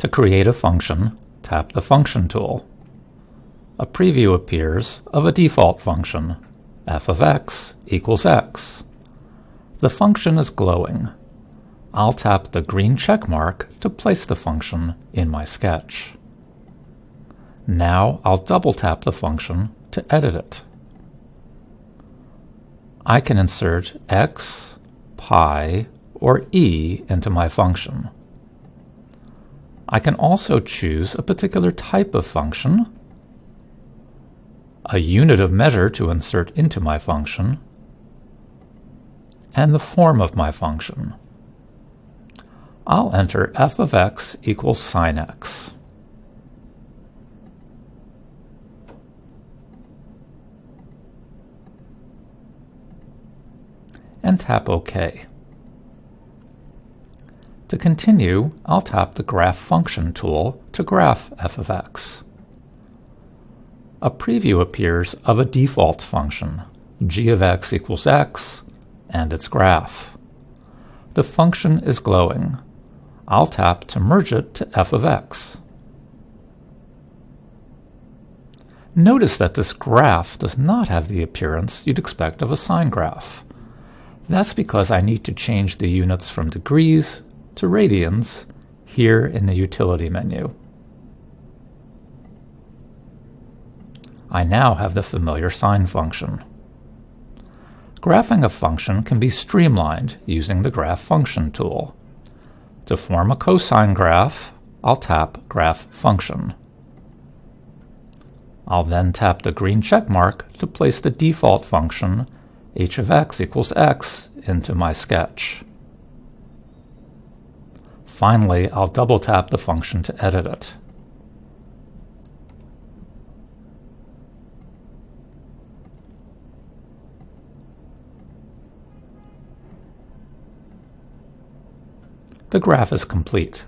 To create a function, tap the Function tool. A preview appears of a default function, f of x equals x. The function is glowing. I'll tap the green check mark to place the function in my sketch. Now I'll double tap the function to edit it. I can insert x, pi, or e into my function. I can also choose a particular type of function, a unit of measure to insert into my function, and the form of my function. I'll enter f of x equals sine x. And tap OK. To continue, I'll tap the Graph Function tool to graph f of x. A preview appears of a default function, g of x equals x, and its graph. The function is glowing. I'll tap to merge it to f of x. Notice that this graph does not have the appearance you'd expect of a sine graph. That's because I need to change the units from degrees to radians here in the Utility menu. I now have the familiar sine function. Graphing a function can be streamlined using the Graph Function tool. To form a cosine graph, I'll tap Graph Function. I'll then tap the green check mark to place the default function h of x equals x into my sketch. Finally, I'll double tap the function to edit it. The graph is complete.